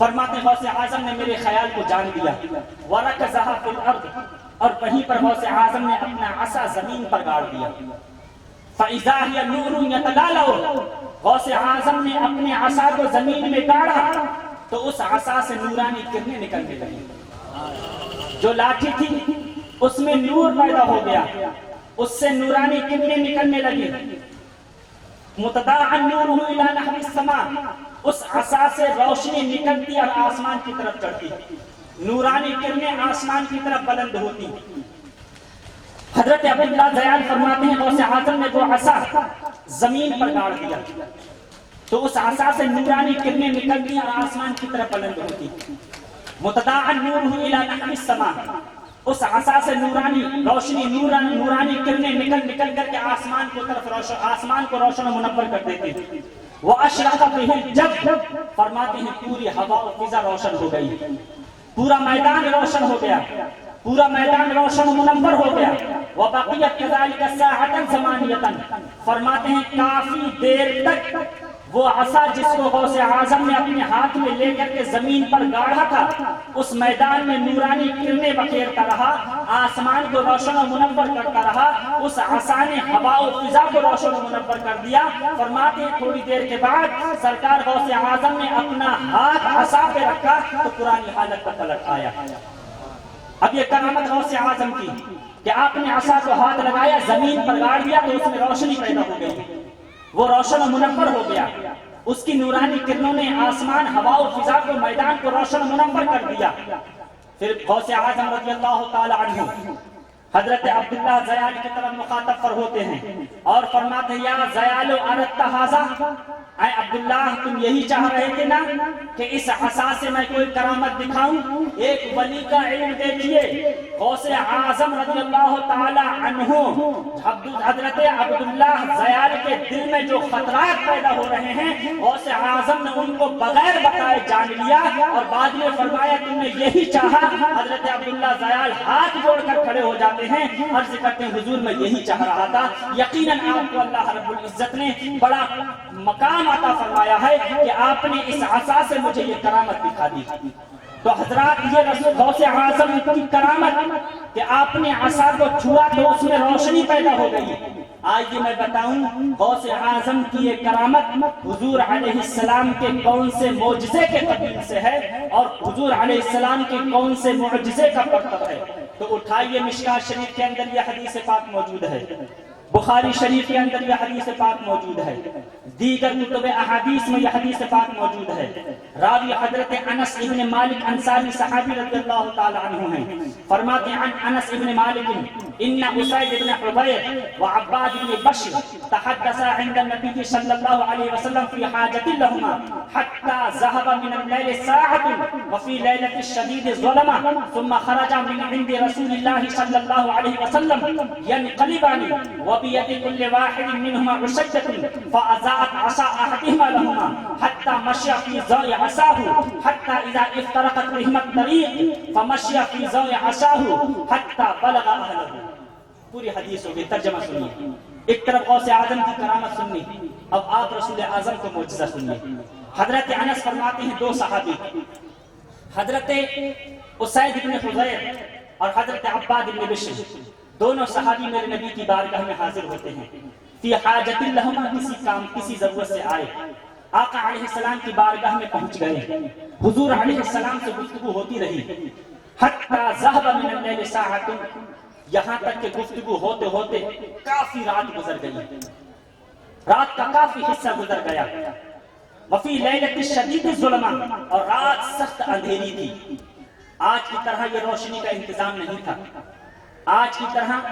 فرماتے ہیں غوث اعظم نے میرے خیال کو جان لیا، ورکزہا فی الارض، اور وہیں پر غوث اعظم نے اپنا عصا زمین پر گاڑ دیا، فاذا ہی نور یتلالع، غوث اعظم نے اپنے عصا کو زمین میں گاڑا تو اس عصا سے نورانی کرنیں نکلنے لگی، جو لاٹھی تھی اس میں نور پیدا ہو گیا، اس سے نورانی کرنیں نکلنے لگی، متداعا نورہ الی نحو السماء، اس عصا سے روشنی نکلتی اور آسمان کی طرف چڑھتی، نورانی کرنیں آسمان کی طرف بلند ہوتی۔ حضرت عبداللہ زیال فرماتے ہیں غوث اعظم نے وہ عصا زمین پر گاڑ دیا تو اس عصا سے نورانی کرنیں نکلتی اور آسمان کی طرف بلند ہوتی، متداعا نورہ الی نحو السماء، اس عصا سے نورانی روشنی نورانی کرنیں نکل کر کے آسمان کو روشن و منور کر دیتی، وَأَشْرَقَ بِهِ الْجَبْ، فرماتے ہیں پوری ہوا و فضا روشن ہو گئی، پورا میدان روشن ہو گیا، پورا میدان روشن و منور ہو گیا، وَبَقِيَتْ كَذَلِكَ سَاعَةً زَمَانِيَةً، فرماتے ہیں کافی دیر تک وہ عصا جس کو غوث اعظم نے اپنے ہاتھ میں لے کر کے زمین پر گاڑا تھا اس میدان میں نورانی کرنیں بکھیرتا رہا، آسمان کو روشن و منور کرتا رہا، اس عصا نے ہوا و فضا کو روشن و منور کر دیا۔ فرماتے ہیں تھوڑی دیر کے بعد سرکار غوث اعظم نے اپنا ہاتھ عصا پہ رکھا تو پرانی حالت پر پلٹ آیا۔ اب یہ کرامت غوث اعظم کی کہ آپ نے عصا کو ہاتھ لگایا، زمین پر گاڑ دیا تو اس میں روشنی پیدا ہو گئی، وہ روشن و منور ہو گیا، اس کی نورانی کرنوں نے آسمان، ہوا و فضا کو، میدان کو روشن و منور کر دیا۔ پھر غوث اعظم رضی اللہ تعالی عنہ حضرت عبداللہ زیال کی طرف مخاطب پر ہوتے ہیں اور فرماتے ہیں یا زیال اردت ھذا، اے عبداللہ تم یہی چاہ رہے تھے نا کہ اس عصا سے میں کوئی کرامت دکھاؤں؟ ایک ولی کا علم دیکھیے، غوث اعظم رضی اللہ تعالی عنہ حضرت عبداللہ زیال کے دل میں جو خطرات پیدا ہو رہے ہیں غوث اعظم نے ان کو بغیر بتائے جان لیا اور بعد میں فرمایا تم نے یہی چاہا۔ حضرت عبداللہ زیال ہاتھ جوڑ کر کھڑے ہو جاتے ہیں، عرض کرتے ہیں حضور میں یہی چاہ رہا تھا۔ یقیناً آپ کو اللہ رب العزت نے بڑا مقام عطا فرمایا ہے کہ آپ نے اس عصا سے مجھے یہ کرامت دکھا دی۔ تو حضرات یہ رسول غوث اعظم کی کرامت کہ آپ نے عصا کو چھوا تو اس میں روشنی پیدا ہو گئی۔ آئیے میں بتاؤں غوث اعظم کی یہ کرامت حضور علیہ السلام کے کون سے معجزے کے قبیل سے ہے اور حضور علیہ السلام کے کون سے معجزے کا مرتبہ ہے۔ تو اٹھائیے مشکاۃ شریف کے اندر یہ حدیث پاک موجود ہے، بخاری شریف کے اندر یہ حدیث پاک موجود ہے، دیگر کتب احادیث میں یہ حدیث پاک موجود ہے۔ راوی حضرت انس ابن مالک انصاری صحابی رضی اللہ تعالی عنہ ہیں، فرماتے ہیں عن انس ابن مالک ان اسید بن حضیر وعباد بن بشر تحدثا عند النبي صلی اللہ علیہ وسلم في حاجة لهما حتى ذهب من الليل ساعة وفي ليلة الشديد الظلمة ثم خرج من عند رسول الله صلى الله عليه وسلم ينقلبان وبيد كل واحد منهما عصية فأضاءت عصا أحدهما لهما حتى مشى في ضوء عصاه حتى إذا افترقت بهما الطريق فمشى في ضوء عصاه حتى بلغ أهله۔ پوری حدیث ہوگی، ترجمہ سنیے۔ ایک طرف غوث اعظم کی کرامت سنی، اب آپ رسول اعظم کو معجزہ سنیے۔ حضرت انس فرماتے ہیں دو صحابی حضرت اسید بن حضیر اور حضرت عباد بن بشر دونوں صحابی میرے نبی کی بارگاہ میں حاضر ہوتے ہیں، فی حاجت لہما کسی کام کسی ضرورت سے آئے، آقا علیہ السلام کی بارگاہ میں پہنچ گئے، حضور علیہ السلام سے گفتگو ہوتی رہی، حتی ذہب من اللیل ساعۃ، یہاں تک کہ گفتگو ہوتے ہوتے کافی رات گزر گئی، رات کا کافی حصہ گزر گیا، وفی لیلۃ الشدید الظلمہ، اور رات سخت اندھیری تھی۔ آج کی طرح یہ روشنی کا انتظام نہیں تھا، آج کی طرح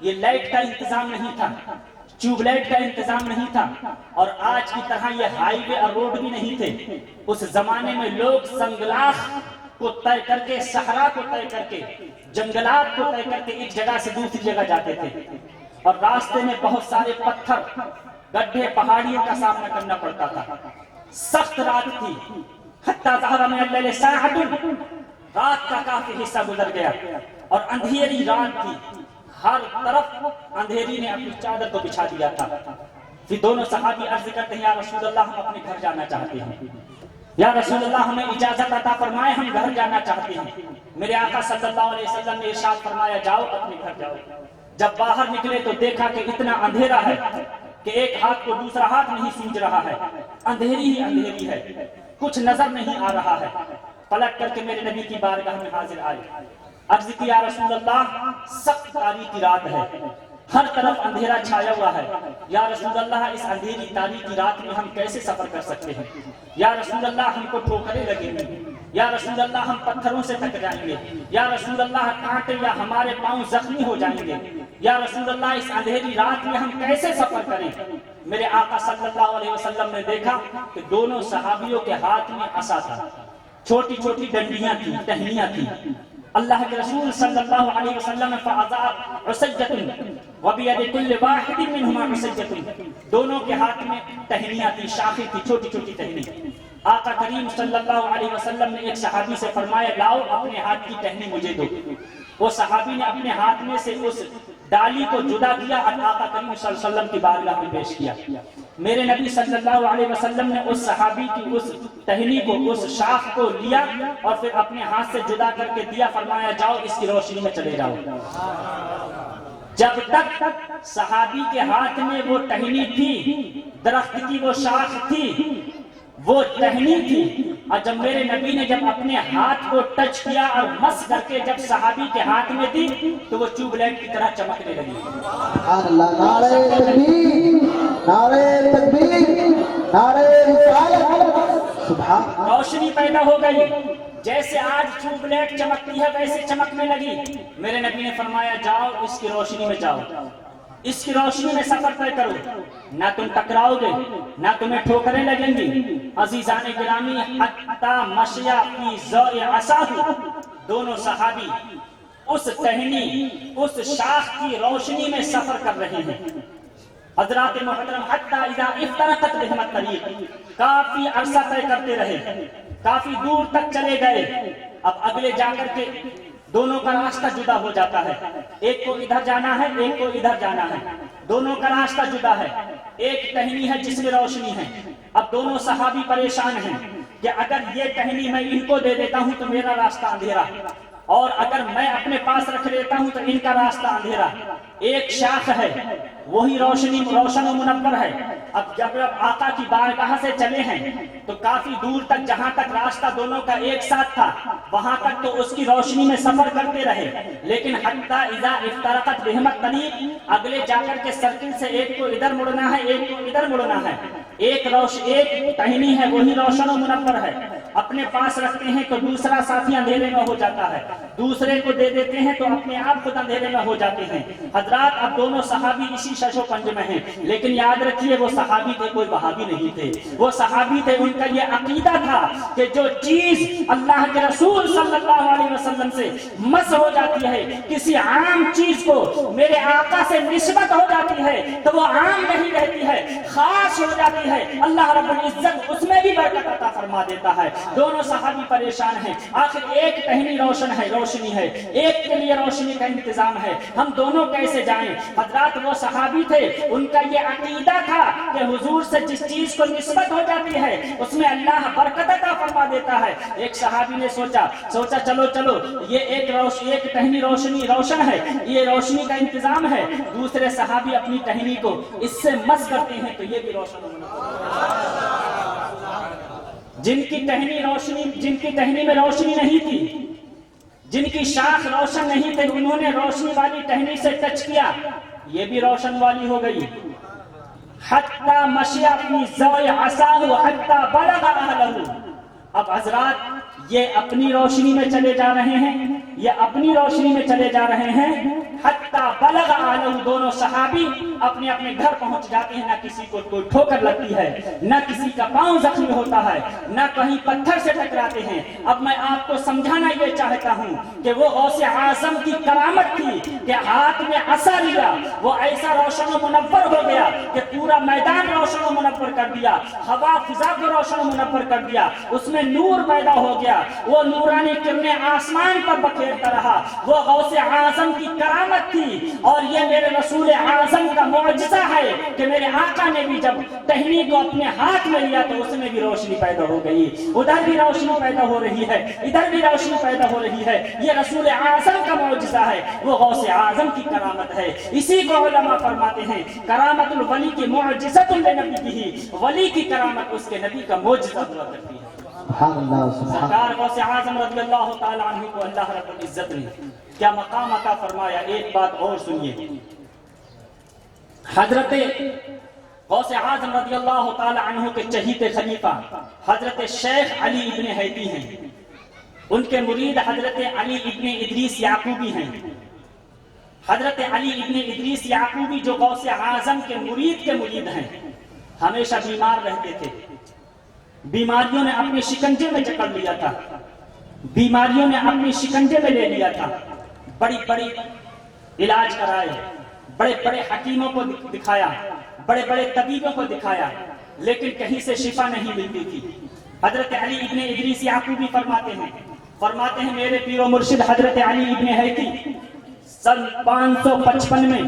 یہ لائٹ کا انتظام نہیں تھا، ٹیوب لائٹ کا انتظام نہیں تھا، اور آج کی طرح یہ ہائی وے اور روڈ بھی نہیں تھے۔ اس زمانے میں لوگ سنگلاخ کو طے کر کے، صحرا کو طے کر کے، جنگلات کو طے کر کے ایک جگہ سے دوسری جگہ جاتے تھے، اور راستے میں بہت سارے پتھر، گڈھے، پہاڑیوں کا سامنا کرنا پڑتا تھا۔ سخت رات تھی، حتی ذہب من اللیل ساعۃ، رات کا کافی حصہ گزر گیا اور اندھیری رات تھی، ہر طرف اندھیری نے اپنی چادر کو بچھا دیا تھا۔ پھر دونوں صحابی عرض کرتے ہیں یا رسول اللہ ہم اپنے گھر جانا چاہتے ہیں۔ یا رسول اللہ ہمیں اجازت عطا فرمائے، ہم گھر جانا چاہتے ہیں۔ میرے آقا صلی اللہ علیہ وسلم نے ارشاد فرمایا جاؤ اپنے گھر جاؤ۔ جب باہر نکلے تو دیکھا کہ اتنا اندھیرا ہے کہ ایک ہاتھ کو دوسرا ہاتھ نہیں سوجھ رہا ہے، اندھیری ہی اندھیری ہے، کچھ نظر نہیں آ رہا ہے۔ پلٹ کر کے میرے نبی کی بارگاہ میں حاضر آئے، عرض کی یا رسول اللہ سخت تاریکی رات ہے، ہر طرف اندھیرا چھایا ہوا ہے، یا رسول اللہ اس اندھیری تاریکی رات میں ہم کیسے سفر کر سکتے ہیں؟ یا رسول اللہ ہم کو ٹھوکریں لگیں گی، یا رسول اللہ ہم پتھروں سے تک جائیں گے، یا رسول اللہ کانٹے یا ہمارے پاؤں زخمی ہو جائیں گے، یا رسول اللہ اس اندھیری رات میں ہم کیسے سفر کریں؟ میرے آقا صلی اللہ علیہ وسلم نے دیکھا کہ دونوں صحابیوں کے ہاتھ میں عصا تھا، چھوٹی چھوٹی ڈنڈیاں تھیں، ٹہنیاں تھیں۔ اللہ کے رسول صلی اللہ علیہ وسلم فَأَضَاءَ عُصَيَّةٌ وَبِيَدِ كُلِّ وَاحِدٍ مِّنْهُمَا عُصَيَّةٌ، دونوں کے ہاتھ میں ٹہنیاں تھی، شاخیں تھی، چھوٹی چھوٹی ٹہنی۔ آقا کریم صلی اللہ علیہ وسلم نے ایک صحابی سے فرمایا لاؤ اپنے ہاتھ کی ٹہنی مجھے دو۔ وہ صحابی نے اپنے ہاتھ میں سے اس ڈالی کو جدا کیا اور آقا کریم صلی اللہ علیہ وسلم کی بارگاہ میں پیش کیا۔ میرے نبی صلی اللہ علیہ وسلم نے اس صحابی کی اس ٹہنی کو، اس شاخ کو لیا اور پھر اپنے ہاتھ سے جدا کر کے دیا، فرمایا جاؤ اس کی روشنی میں چلے جاؤ۔ جب تک صحابی کے ہاتھ میں وہ ٹہنی تھی، درخت کی وہ شاخ تھی، وہ ٹہنی تھی، اور جب میرے نبی نے جب اپنے ہاتھ کو ٹچ کیا اور مس کر کے جب صحابی کے ہاتھ میں دی تو وہ ٹیوب لائٹ کی طرح چمکنے لگی۔ اللہ، نعرہ تکبیر، نعرہ تکبیر، نعرہ رسالت، سبحان، روشنی پیدا ہو گئی، جیسے آج ٹیوب لائٹ چمکتی ہے ویسے چمکنے لگی۔ میرے نبی نے فرمایا جاؤ اس کی روشنی میں جاؤ، اس کی روشنی میں سفر طے کرو، نہ تم ٹکراؤ گے، نہ تمہیں ٹھوکریں لگیں گی۔ عزیزان گرامی، حتی مشیا فی ضوء عصاہ، دونوں صحابی اس ٹہنی، اس شاخ کی روشنی میں سفر کر رہے ہیں۔ حضرات محترم، حتی اذا افترقت بہم الطریق، کافی عرصہ طے کرتے رہے، کافی دور تک چلے گئے۔ اب اگلے جا کر کے دونوں کا راستہ جدا ہو جاتا ہے، ایک کو ادھر جانا ہے، ایک کو ادھر جانا ہے، دونوں کا راستہ جدا ہے۔ ایک ٹہنی ہے جس میں روشنی ہے۔ اب دونوں صحابی پریشان ہیں کہ اگر یہ ٹہنی میں ان کو دے دیتا ہوں تو میرا راستہ اندھیرا، اور اگر میں اپنے پاس رکھ لیتا ہوں تو ان کا راستہ اندھیرا۔ ایک شاخ ہے وہی روشن و منور ہے۔ اب جب آقا کی بارگاہ سے چلے ہیں تو کافی دور تک، جہاں تک راستہ دونوں کا ایک ساتھ تھا وہاں تک تو اس کی روشنی میں سفر کرتے رہے، لیکن حتی اذا افترقت بہم الطریق، اگلے جا کر کے سرکل سے ایک کو ادھر مڑنا ہے، ایک کو ادھر مڑنا ہے۔ ایک ٹہنی ہے وہی روشن و منور ہے، اپنے پاس رکھتے ہیں تو دوسرا ساتھی اندھیرے میں ہو جاتا ہے، دوسرے کو دے دیتے ہیں تو اپنے آپ خود اندھیرے میں ہو جاتے ہیں۔ حضرات، اب دونوں صحابی اسی شش و پنج میں ہیں، لیکن یاد رکھیے وہ صحابی تھے، کوئی وہابی نہیں تھے، وہ صحابی تھے۔ ان کا یہ عقیدہ تھا کہ جو چیز اللہ کے رسول صلی اللہ علیہ وسلم سے مس ہو جاتی ہے، کسی عام چیز کو میرے آقا سے نسبت ہو جاتی ہے تو وہ عام نہیں رہتی ہے، خاص ہو جاتی ہے، اللہ رب العزت اس میں بھی برکت عطا فرما دیتا ہے۔ دونوں صحابی پریشان ہیں، آخر ایک ٹہنی روشنی ہے، ایک کے لیے روشنی کا انتظام ہے، ہم دونوں کیسے جائیں؟ حضرات، وہ صحابی تھے، ان کا یہ عقیدہ تھا کہ حضور سے جس چیز کو نسبت ہو جاتی ہے اس میں اللہ برکت عطا فرما دیتا ہے۔ ایک صحابی نے سوچا چلو یہ ایک ٹہنی روشن ہے، یہ روشنی کا انتظام ہے، دوسرے صحابی اپنی ٹہنی کو اس سے مس کرتے ہیں تو یہ بھی روشن ہونا۔ جن کی ٹہنی میں روشنی نہیں تھی، جن کی شاخ روشن نہیں تھے، انہوں نے روشنی والی ٹہنی سے ٹچ کیا، یہ بھی روشن والی ہو گئی۔ حتی مشیا فی ضوء عصاہ حتی بلغ اہلہ۔ اب حضرات، یہ اپنی روشنی میں چلے جا رہے ہیں، یہ اپنی روشنی میں چلے جا رہے ہیں۔ حتی بلغ اہلہ، دونوں صحابی اپنے اپنے گھر پہنچ جاتے ہیں، نہ کسی کو کوئی ٹھوکر لگتی ہے، نہ کسی کا پاؤں زخمی ہوتا ہے، نہ کہیں پتھر سے ٹکراتے ہیں۔ اب میں آپ کو سمجھانا یہ چاہتا ہوں کہ وہ غوث اعظم کی کرامت تھی کہ ہاتھ میں عصا لیا، وہ ایسا روشن و منور ہو گیا کہ پورا میدان روشن و منور کر دیا، ہوا فضا کو روشن و منور کر دیا، اس میں میں نور پیدا ہو گیا، وہ نورانی کرنیں آسمان پر بکھیرتا رہا، وہ غوث اعظم کی کرامت تھی، اور یہ میرے رسول اعظم کا معجزہ ہے کہ میرے آقا نے بھی جب ٹہنی کو اپنے ہاتھ میں لیا تو اس میں بھی روشنی پیدا ہو گئی، ادھر بھی روشنی پیدا ہو رہی ہے، ادھر بھی روشنی پیدا ہو رہی ہے، یہ رسول اعظم کا معجزہ ہے، وہ غوث اعظم کی کرامت ہے۔ اسی کو علماء فرماتے ہیں کرامت الولی کی معجزۃ لنبیہ، ولی کی کرامت اس کے نبی کا معجزہ ہوا کرتی ہے۔ سبحان اللہ سبحان سرکار غوث اعظم رضی اللہ تعالی عنہ کو اللہ رب العزت نے کیا مقام عطا فرمایا، ایک بات اور سنیے۔ حضرت غوث اعظم رضی اللہ تعالی عنہ کے چہیتے خلیفہ حضرت شیخ علی ابن حیدی ہیں، ان کے مرید حضرت علی ابن ادریس یعقوبی ہیں۔ حضرت علی ابن ادریس یعقوبی جو غوث اعظم کے مرید ہیں، ہمیشہ بیمار رہتے تھے، بیماریوں نے اپنے شکنجے میں جکڑ لیا تھا، بیماریوں نے اپنے شکنجے میں لے لیا تھا، بڑی بڑی علاج کرائے، بڑے بڑے حکیموں کو دکھایا، بڑے بڑے طبیبوں کو دکھایا، لیکن کہیں سے شفا نہیں ملتی تھی۔ حضرت علی ابن ادریس یعقوبی فرماتے ہیں میرے پیر و مرشد حضرت علی ابن حیدی سن 555 میں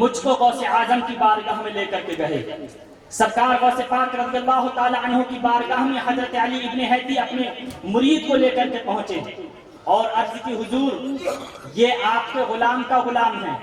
مجھ کو غوث اعظم کی بارگاہ میں لے کر کے گئے۔ سرکار غوث پاک رضی اللہ تعالی عنہ کی بارگاہ میں حضرت علی ابن حیدی اپنے مرید کو لے کر کے پہنچے اور عرض کی حضور یہ آپ کے غلام کا غلام ہے،